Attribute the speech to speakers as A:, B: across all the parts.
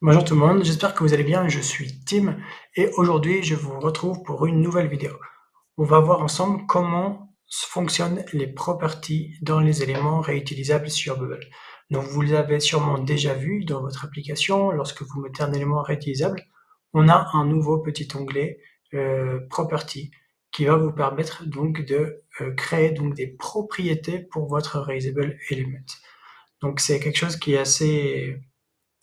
A: Bonjour tout le monde, j'espère que vous allez bien, je suis Tim et aujourd'hui je vous retrouve pour une nouvelle vidéo. On va voir ensemble comment fonctionnent les properties dans les éléments réutilisables sur Bubble. Donc vous l'avez sûrement déjà vu dans votre application, lorsque vous mettez un élément réutilisable, on a un nouveau petit onglet Property qui va vous permettre donc de créer donc des propriétés pour votre reusable element. Donc c'est quelque chose qui est assez,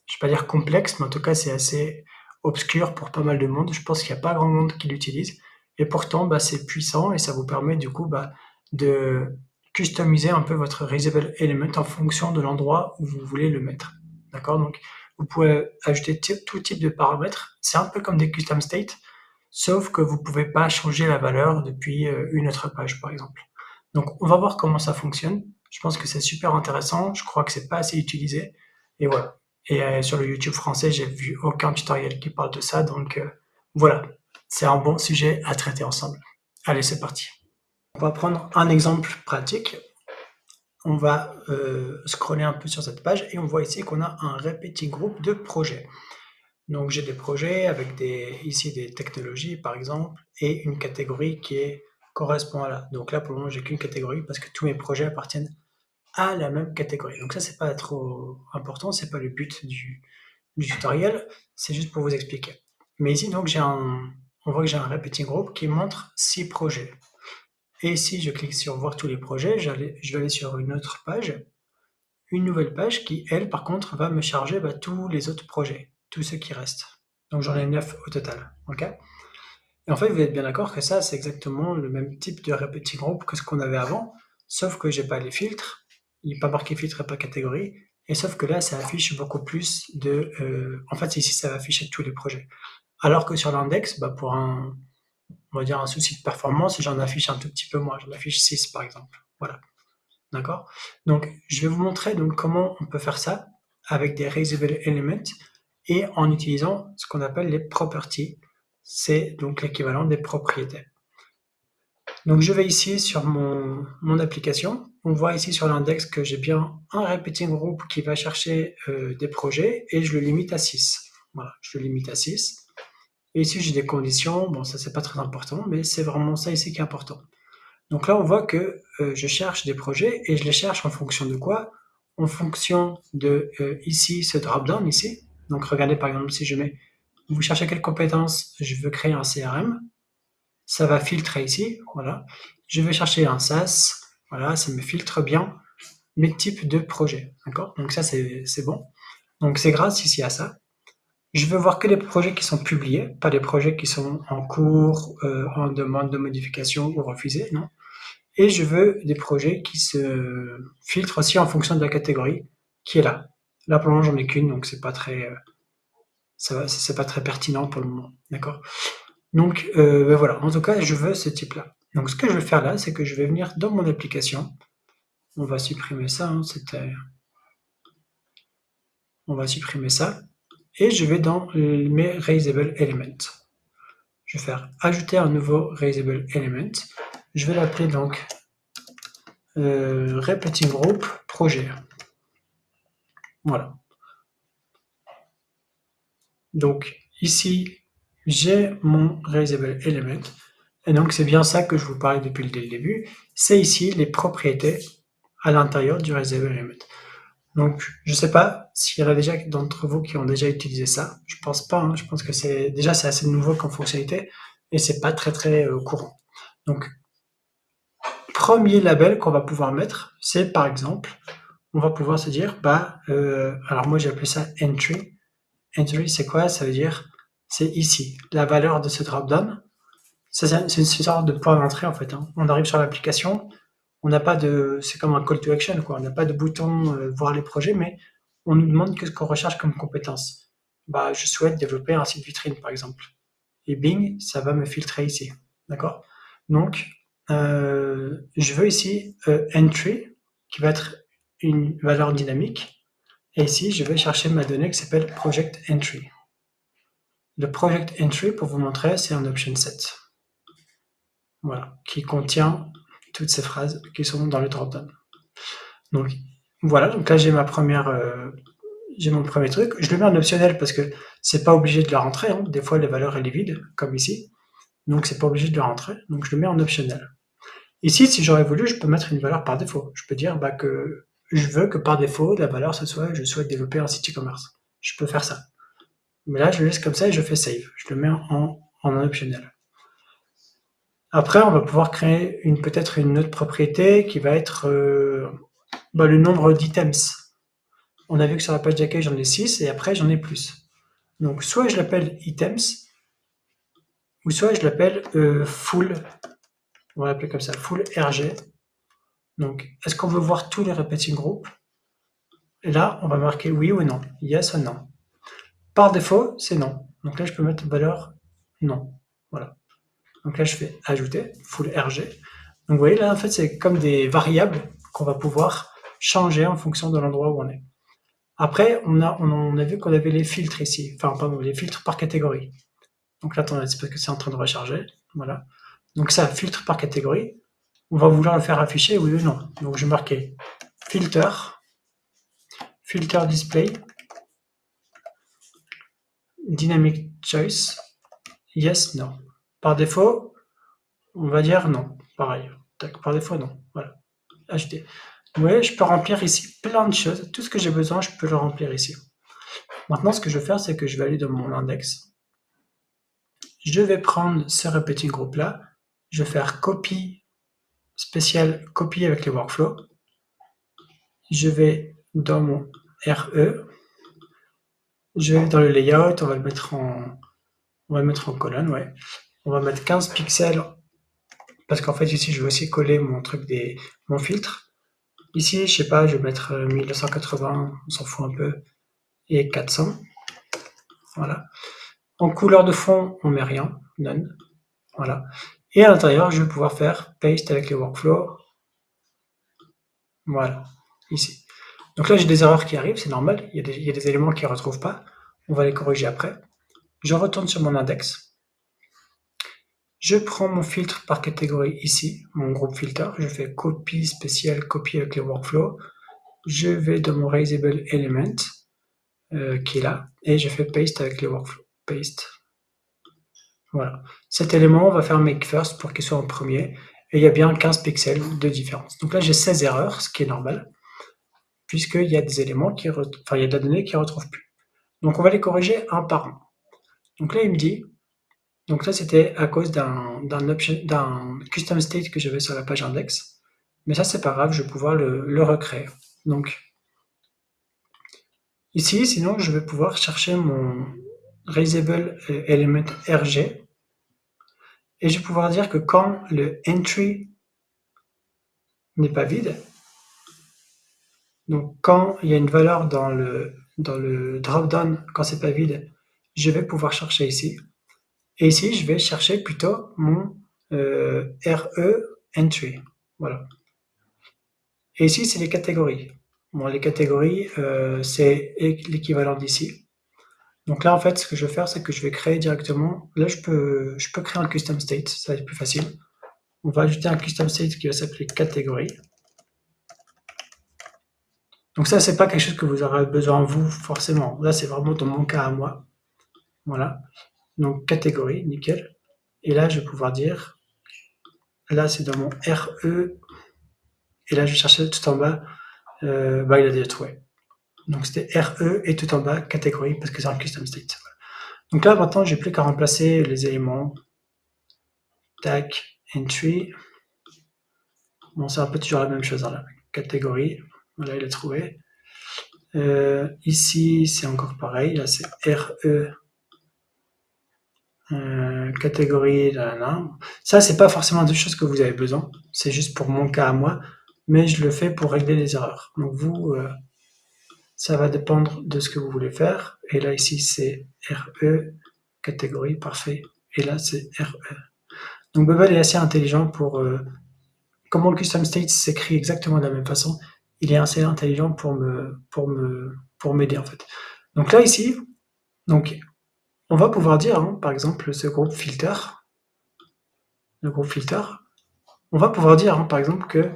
A: je vais pas dire complexe, mais en tout cas c'est assez obscur pour pas mal de monde. Je pense qu'il n'y a pas grand monde qui l'utilise. Et pourtant, bah, c'est puissant et ça vous permet du coup bah, de customiser un peu votre reusable element en fonction de l'endroit où vous voulez le mettre. D'accord? Donc, vous pouvez ajouter tout type de paramètres. C'est un peu comme des custom state, sauf que vous pouvez pas changer la valeur depuis une autre page, par exemple. Donc, on va voir comment ça fonctionne. Je pense que c'est super intéressant. Je crois que c'est pas assez utilisé. Et voilà. Et sur le YouTube français, j'ai vu aucun tutoriel qui parle de ça. Donc, voilà. C'est un bon sujet à traiter ensemble. Allez, c'est parti. On va prendre un exemple pratique. On va scroller un peu sur cette page et on voit ici qu'on a un repeating group de projets. Donc j'ai des projets avec ici des technologies par exemple et une catégorie qui correspond à là. Donc là pour le moment j'ai qu'une catégorie parce que tous mes projets appartiennent à la même catégorie. Donc ça c'est pas trop important, c'est pas le but du tutoriel, c'est juste pour vous expliquer. Mais ici donc on voit que j'ai un repeating group qui montre 6 projets. Et si je clique sur voir tous les projets, je vais aller sur une autre page, une nouvelle page qui, elle, par contre, va me charger tous les autres projets, tous ceux qui restent. Donc j'en ai 9 au total. Ok. Et en fait, vous êtes bien d'accord que ça, c'est exactement le même type de repeating group que ce qu'on avait avant, sauf que j'ai pas les filtres, il n'est pas marqué filtre et pas catégorie, et sauf que là, ça affiche beaucoup plus de... en fait, ici, ça va afficher tous les projets. Alors que sur l'index, pour on va dire un souci de performance, j'en affiche un tout petit peu moins, j'en affiche 6 par exemple. Voilà. D'accord? Donc, je vais vous montrer donc comment on peut faire ça avec des reusable elements et en utilisant ce qu'on appelle les properties. C'est donc l'équivalent des propriétés. Donc, je vais ici sur mon application. On voit ici sur l'index que j'ai bien un repeating group qui va chercher des projets et je le limite à 6. Voilà, je le limite à 6. Et ici, j'ai des conditions. Bon, ça, c'est pas très important, mais c'est vraiment ça ici qui est important. Donc là, on voit que je cherche des projets et je les cherche en fonction de quoi? En fonction de ici, ce drop-down ici. Donc regardez par exemple si je mets, vous cherchez quelle compétence? Je veux créer un CRM. Ça va filtrer ici, voilà. Je vais chercher un SaaS, voilà, ça me filtre bien mes types de projets, d'accord? Donc ça, c'est bon. Donc c'est grâce ici à ça. Je veux voir que les projets qui sont publiés, pas les projets qui sont en cours, en demande de modification ou refusés, non. Et je veux des projets qui se filtrent aussi en fonction de la catégorie qui est là. Là, pour le moment, j'en ai qu'une, donc c'est pas très, c'est pas très pertinent pour le moment, d'accord? Donc, voilà. En tout cas, je veux ce type-là. Donc, ce que je vais faire là, c'est que je vais venir dans mon application. On va supprimer ça, hein, on va supprimer ça. Et je vais dans mes reusable elements. Je vais faire ajouter un nouveau reusable element. Je vais l'appeler donc repeating group projet. Voilà. Donc ici, j'ai mon reusable element. Et donc c'est bien ça que je vous parlais depuis le début. C'est ici les propriétés à l'intérieur du reusable element. Donc je ne sais pas s'il y en a déjà d'entre vous qui ont déjà utilisé ça. Je pense pas. Hein. Je pense que c'est assez nouveau comme fonctionnalité et c'est pas très courant. Donc premier label qu'on va pouvoir mettre, c'est par exemple, on va pouvoir se dire, alors moi j'ai appelé ça entry. Entry, c'est quoi? Ça veut dire, c'est ici, la valeur de ce drop-down. C'est une sorte de point d'entrée en fait. Hein. On arrive sur l'application, on n'a pas de, c'est comme un call to action quoi. On n'a pas de bouton voir les projets, mais on nous demande qu'est-ce qu'on recherche comme compétence. Bah, je souhaite développer un site vitrine par exemple. Et bing, ça va me filtrer ici, d'accord? Donc, je veux ici entry qui va être une valeur dynamique. Et ici, je vais chercher ma donnée qui s'appelle project entry. Le project entry, pour vous montrer, c'est un option set. Voilà, qui contient toutes ces phrases qui sont dans le dropdown. Donc voilà, donc là j'ai ma première, j'ai mon premier truc. Je le mets en optionnel parce que c'est pas obligé de la rentrer, hein. Des fois, les valeurs, elle est vide, comme ici. Donc, c'est pas obligé de la rentrer. Donc, je le mets en optionnel. Ici, si j'aurais voulu, je peux mettre une valeur par défaut. Je peux dire que je veux que par défaut, la valeur, ce soit je souhaite développer un site e-commerce. Je peux faire ça. Mais là, je le laisse comme ça et je fais save. Je le mets en optionnel. Après, on va pouvoir créer peut-être une autre propriété qui va être le nombre d'items. On a vu que sur la page d'accueil, j'en ai 6 et après, j'en ai plus. Donc, soit je l'appelle items, ou soit je l'appelle full, on va l'appeler comme ça, full RG. Donc, est-ce qu'on veut voir tous les repeating groups? Et là, on va marquer oui ou non, yes ou non. Par défaut, c'est non. Donc là, je peux mettre valeur non. Voilà. Donc là, je fais ajouter, full RG. Donc vous voyez, là, en fait, c'est comme des variables qu'on va pouvoir changer en fonction de l'endroit où on est. Après, on a vu qu'on avait les filtres ici. Enfin, pardon, les filtres par catégorie. Donc là, attendez, c'est parce que c'est en train de recharger. Voilà. Donc ça, filtre par catégorie. On va vouloir le faire afficher, oui ou non. Donc je vais marquer filter, filter display, dynamic choice, yes, no. Par défaut, on va dire non. Pareil. Par défaut, non. Voilà. Ajouter. Vous voyez, je peux remplir ici plein de choses. Tout ce que j'ai besoin, je peux le remplir ici. Maintenant, ce que je vais faire, c'est que je vais aller dans mon index. Je vais prendre ce repeating group là. Je vais faire copie spécial, copie avec les workflows. Je vais dans mon RE. Je vais dans le layout. On va le mettre en colonne, ouais. On va mettre 15 pixels parce qu'en fait ici je vais aussi coller mon filtre. Ici, je sais pas, je vais mettre 1980, on s'en fout un peu, et 400. Voilà. En couleur de fond, on met rien, none. Voilà. Et à l'intérieur, je vais pouvoir faire paste avec les workflows. Voilà, ici. Donc là, j'ai des erreurs qui arrivent, c'est normal. Il y a des éléments qui ne retrouvent pas. On va les corriger après. Je retourne sur mon index. Je prends mon filtre par catégorie ici, mon groupe filter. Je fais copie spéciale, copie avec les workflows. Je vais dans mon raisable element, qui est là, et je fais paste avec les workflows. Paste. Voilà. Cet élément, on va faire make first pour qu'il soit en premier, et il y a bien 15 pixels de différence. Donc là, j'ai 16 erreurs, ce qui est normal, puisqu'il y a des éléments il y a de la donnée qui ne retrouve plus. Donc on va les corriger un par un. Donc là, il me dit, donc là, c'était à cause d'un custom state que j'avais sur la page index, mais ça, c'est pas grave, je vais pouvoir le recréer. Donc, ici, sinon, je vais pouvoir chercher mon raisable element RG, et je vais pouvoir dire que quand le entry n'est pas vide, donc quand il y a une valeur dans le drop-down, quand c'est pas vide, je vais pouvoir chercher ici. Et ici, je vais chercher plutôt mon RE entry. Voilà. Et ici, c'est les catégories. Bon, les catégories, c'est l'équivalent d'ici. Donc là, en fait, ce que je vais faire, c'est que je vais créer directement. Là, je peux créer un custom state, ça va être plus facile. On va ajouter un custom state qui va s'appeler catégorie. Donc ça, c'est pas quelque chose que vous aurez besoin vous forcément. Là, c'est vraiment dans mon cas à moi. Voilà. Donc catégorie, nickel. Et là, je vais pouvoir dire, là, c'est dans mon RE. Et là, je vais chercher tout en bas. Il a déjà trouvé. Donc c'était RE et tout en bas, catégorie, parce que c'est un custom state. Donc là, maintenant, j'ai plus qu'à remplacer les éléments. Tac, entry. Bon, c'est un peu toujours la même chose, hein, là. Catégorie. Voilà, il a trouvé. Ici, c'est encore pareil. Là, c'est RE. Catégorie, là, là. Ça, c'est pas forcément des choses que vous avez besoin. C'est juste pour mon cas à moi. Mais je le fais pour régler les erreurs. Donc vous, ça va dépendre de ce que vous voulez faire. Et là, ici, c'est RE. Catégorie, parfait. Et là, c'est RE. Donc Bubble est assez intelligent pour... comment le custom state s'écrit exactement de la même façon, il est assez intelligent pour m'aider en fait. Donc là, ici, donc, on va pouvoir dire, hein, par exemple, ce groupe filter, le groupe filter, on va pouvoir dire, hein, par exemple, que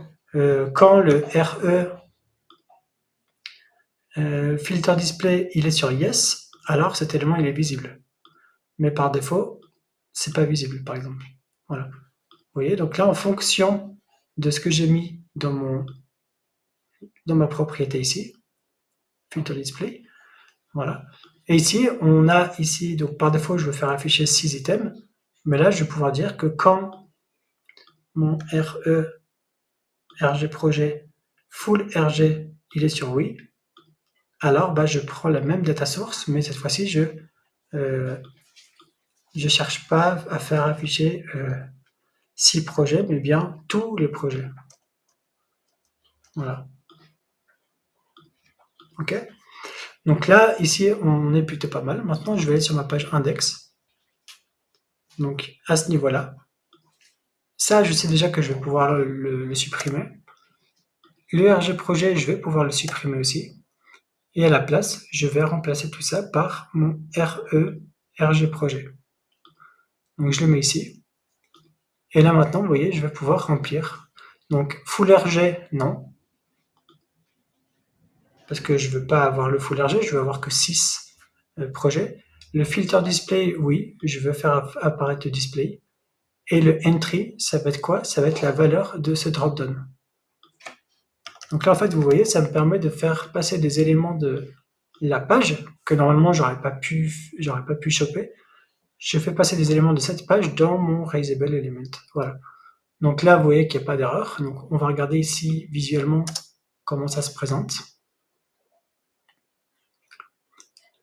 A: quand le RE Filter display, il est sur yes, alors cet élément il est visible. Mais par défaut, c'est pas visible, par exemple. Voilà. Vous voyez, donc là, en fonction de ce que j'ai mis dans ma propriété ici, filter display, voilà. Et ici, on a ici, donc par défaut, je veux faire afficher 6 items, mais là, je vais pouvoir dire que quand mon RG projet full RG, il est sur oui, alors bah, je prends la même data source, mais cette fois-ci, je cherche pas à faire afficher 6 projets, mais bien tous les projets. Voilà. Ok. Donc là, ici, on est plutôt pas mal. Maintenant, je vais aller sur ma page index. Donc, à ce niveau-là, ça, je sais déjà que je vais pouvoir le supprimer. Le RG projet, je vais pouvoir le supprimer aussi. Et à la place, je vais remplacer tout ça par mon RG projet. Donc, je le mets ici. Et là, maintenant, vous voyez, je vais pouvoir remplir. Donc, full RG, non. Parce que je ne veux pas avoir le full RG, je veux avoir que 6 projets. Le filter display, oui, je veux faire apparaître le display. Et le entry, ça va être quoi? Ça va être la valeur de ce drop-down. Donc là, en fait, vous voyez, ça me permet de faire passer des éléments de la page que normalement, j'aurais pas pu choper. Je fais passer des éléments de cette page dans mon Raisable Element. Voilà. Donc là, vous voyez qu'il n'y a pas d'erreur. Donc on va regarder ici visuellement comment ça se présente.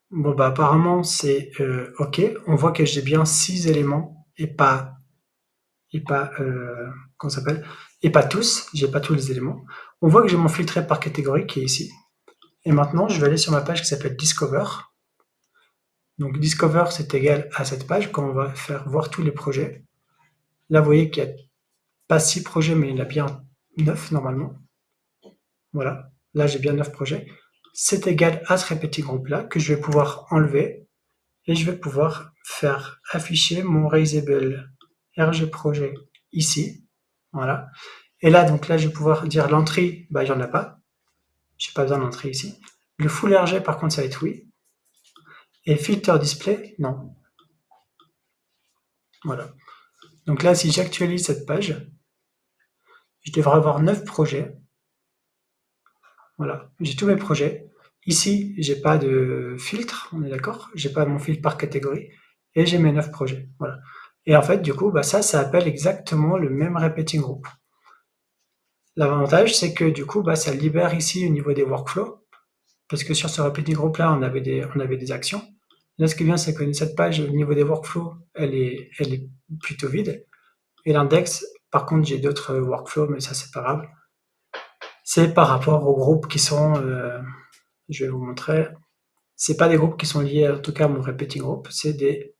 A: Bon, bah apparemment, c'est OK. On voit que j'ai bien 6 éléments et pas comment ça s'appelle, et pas tous, j'ai pas tous les éléments. On voit que j'ai mon filtré par catégorie qui est ici. Et maintenant, je vais aller sur ma page qui s'appelle Discover. Donc Discover, c'est égal à cette page quand on va faire voir tous les projets. Là, vous voyez qu'il n'y a pas 6 projets, mais il y en a bien 9 normalement. Voilà, là j'ai bien 9 projets. C'est égal à ce repeating group là que je vais pouvoir enlever et je vais pouvoir faire afficher mon Raisable RG projet ici. Voilà. Et là, donc là, je vais pouvoir dire l'entrée, bah, il n'y en a pas. Je n'ai pas besoin d'entrée ici. Le full RG, par contre, ça va être oui. Et filter display, non. Voilà. Donc là, si j'actualise cette page, je devrais avoir 9 projets. Voilà, j'ai tous mes projets. Ici, j'ai pas de filtre, on est d'accord? J'ai pas mon filtre par catégorie. Et j'ai mes 9 projets. Voilà. Et en fait, du coup, bah, ça appelle exactement le même repeating group. L'avantage, c'est que du coup, bah, ça libère ici au niveau des workflows. Parce que sur ce repeating group là, on avait des actions. Là, ce qui est bien, c'est que cette page, au niveau des workflows, elle est plutôt vide. Et l'index, par contre, j'ai d'autres workflows, mais ça, c'est pas grave. C'est par rapport aux groupes qui sont, je vais vous montrer, c'est pas des groupes qui sont liés, en tout cas, à mon repeating group, c'est des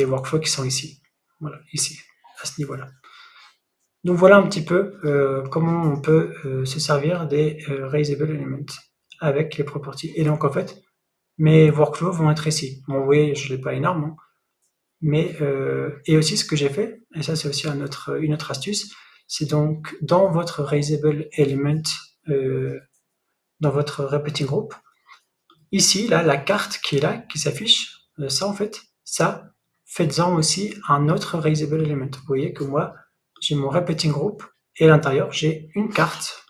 A: workflows qui sont ici. Voilà, ici, à ce niveau-là. Donc voilà un petit peu comment on peut se servir des Raisable Elements avec les properties. Et donc, en fait, mes workflows vont être ici. Bon, vous voyez, je ne l'ai pas énorme, hein, mais et aussi ce que j'ai fait, et ça c'est aussi une autre astuce, c'est donc dans votre Raisable Element, dans votre repeating group, ici, là, la carte qui est là, qui s'affiche, ça en fait, ça, faites-en aussi un autre Raisable Element. Vous voyez que moi, j'ai mon repeating group, et à l'intérieur, j'ai une carte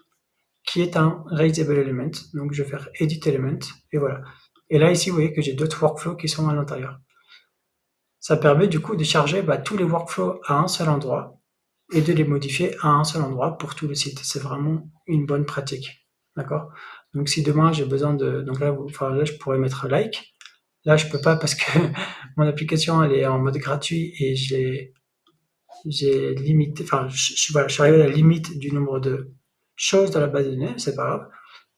A: qui est un Raisable Element. Donc je vais faire Edit Element, et voilà. Et là, ici, vous voyez que j'ai d'autres workflows qui sont à l'intérieur. Ça permet du coup de charger tous les workflows à un seul endroit et de les modifier à un seul endroit pour tout le site. C'est vraiment une bonne pratique. D'accord? Donc si demain j'ai besoin de... Donc là, là, je pourrais mettre like. Là, je peux pas parce que mon application, elle est en mode gratuit et j'ai limité... Enfin, je suis arrivé à la limite du nombre de choses dans la base de données, c'est pas grave.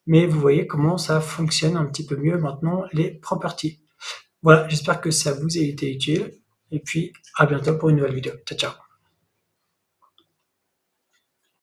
A: Mais vous voyez comment ça fonctionne un petit peu mieux maintenant, les properties. Voilà, j'espère que ça vous a été utile. Et puis, à bientôt pour une nouvelle vidéo. Ciao, ciao.